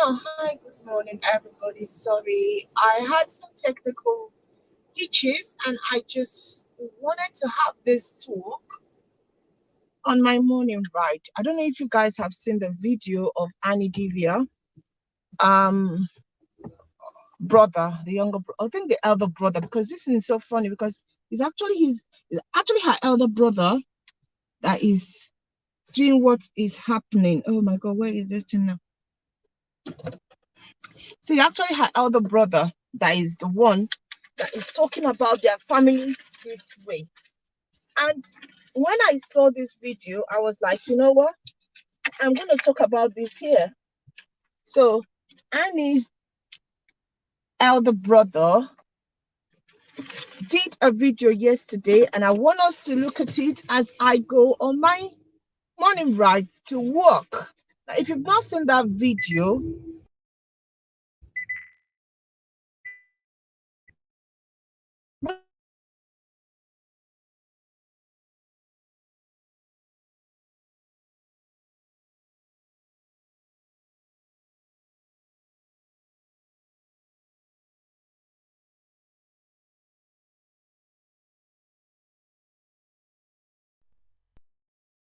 Hi, good morning, everybody. Sorry, I had some technical hitches and I just wanted to have this talk on my morning ride. I don't know if you guys have seen the video of Idibia, um, brother, the I think the elder brother, because this is so funny because it's actually her elder brother that is doing what is happening. Oh my God, where is this thing now? See, actually, her elder brother that is the one that is talking about their family this way. And when I saw this video, I was like, you know what? I'm going to talk about this here. So, Annie's elder brother did a video yesterday, and I want us to look at it as I go on my morning ride to work. Now, if you've not seen that video,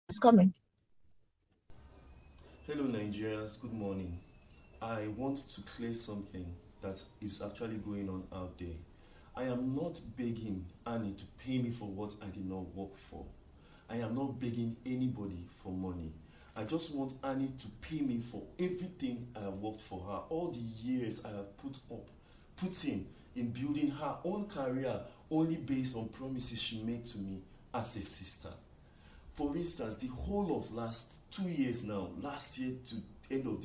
it's coming. Hello, Nigerians. Good morning. I want to clear something that is actually going on out there. I am not begging Annie to pay me for what I did not work for. I am not begging anybody for money. I just want Annie to pay me for everything I have worked for her, all the years I have put in building her own career only based on promises she made to me as a sister. For instance, the whole of last 2 years now, last year to end of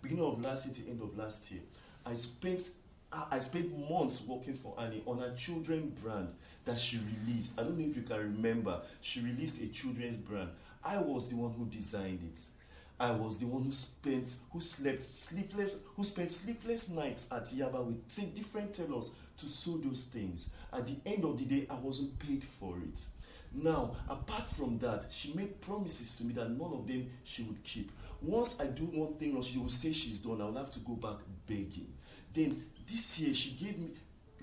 beginning of last year to end of last year, I spent I spent months working for Annie on a children brand that she released. I don't know if you can remember. She released a children's brand. I was the one who designed it. I was the one who spent sleepless nights at Yaba with different tailors to sew those things. At the end of the day, I wasn't paid for it. Now, apart from that, she made promises to me that none of them she would keep. Once I do one thing or she will say she's done, I'll have to go back begging. Then this year she gave me,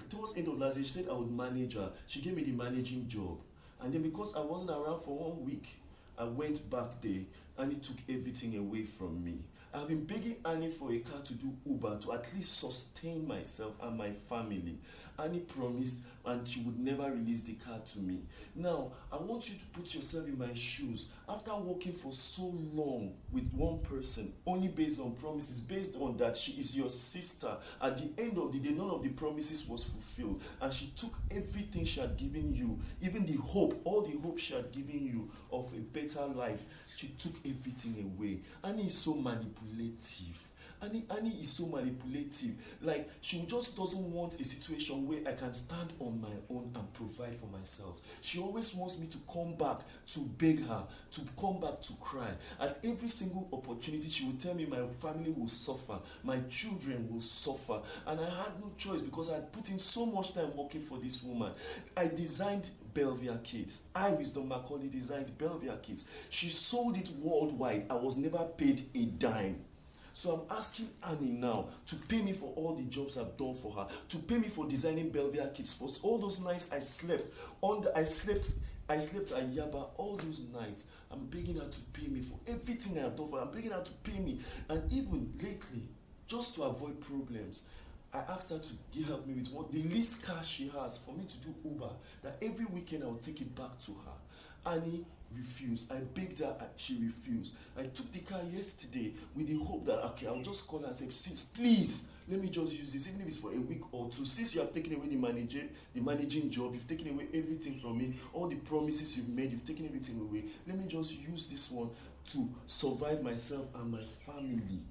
towards the end of last year, she said I would manage her. She gave me the managing job. And then because I wasn't around for 1 week, I went back there and it took everything away from me. I've been begging Annie for a car to do Uber to at least sustain myself and my family. Annie promised and she would never release the car to me. Now, I want you to put yourself in my shoes. After working for so long with one person, only based on promises, based on that she is your sister, at the end of the day, none of the promises was fulfilled. And she took everything she had given you, even the hope, all the hope she had given you of a better life. She took everything away. Annie is so manipulative. Annie is so manipulative. Like, she just doesn't want a situation where I can stand on my own and provide for myself. She always wants me to come back to beg her, to come back to cry. At every single opportunity, she will tell me my family will suffer, my children will suffer. And I had no choice because I had put in so much time working for this woman. I designed Belvia Kids. Wisdom Macaulay designed Belvia Kids. She sold it worldwide. I was never paid a dime. So I'm asking Annie now to pay me for all the jobs I've done for her, to pay me for designing Belvia Kids, for all those nights I slept at Yaba, all those nights. I'm begging her to pay me for everything I have done for her. I'm begging her to pay me. And even lately, just to avoid problems, I asked her to help me with the least cash she has for me to do Uber, that every weekend I will take it back to her. Annie refused. I begged her, she refused. I took the car yesterday with the hope that, okay, I'll just call her and say, sis, please, let me just use this, even if it's for a week or two. Since you have taken away the managing job, you've taken away everything from me, all the promises you've made, you've taken everything away. Let me just use this one to survive myself and my family.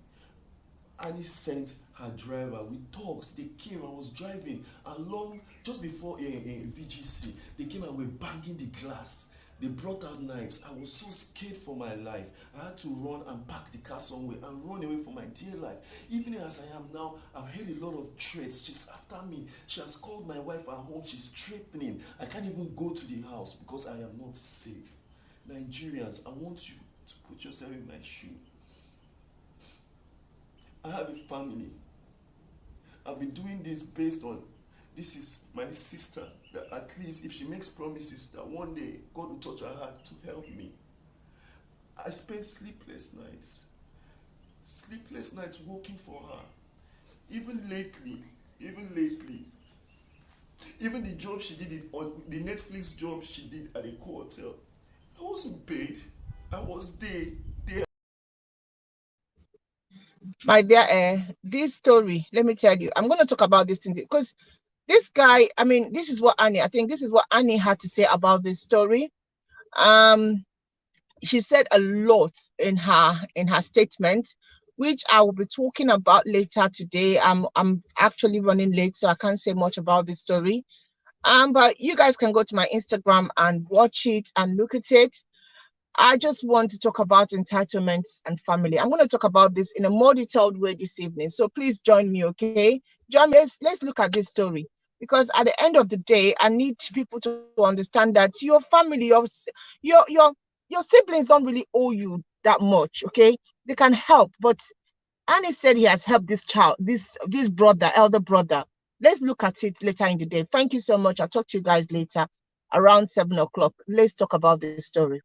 Annie sent her driver with talks. They came. I was driving along just before VGC. They came and were banging the glass. They brought out knives. I was so scared for my life. I had to run and park the car somewhere and run away for my dear life. Even as I am now, I've heard a lot of threats. She's after me. She has called my wife at home. She's threatening. I can't even go to the house because I am not safe. Nigerians, I want you to put yourself in my shoe. I have a family. I've been doing this based on this is my sister. That at least if she makes promises that one day God will touch her heart to help me. I spent sleepless nights working for her. Even lately, even lately, even the job she did on the Netflix job she did at a hotel, I wasn't paid. I was there. My dear, this story, let me tell you, I'm going to talk about this thing because this guy, I mean, I think this is what Annie had to say about this story. Um, she said a lot in her statement, which I will be talking about later today. I'm actually running late, so I can't say much about this story. But you guys can go to my Instagram and watch it and look at it. I just want to talk about entitlements and family. I'm going to talk about this in a more detailed way this evening. So please join me, okay? Join me. Let's look at this story because at the end of the day, I need people to understand that your family, your your your siblings don't really owe you that much, okay? They can help, but Annie said he has helped this child, this brother, elder brother. Let's look at it later in the day. Thank you so much. I'll talk to you guys later around 7 o'clock. Let's talk about this story.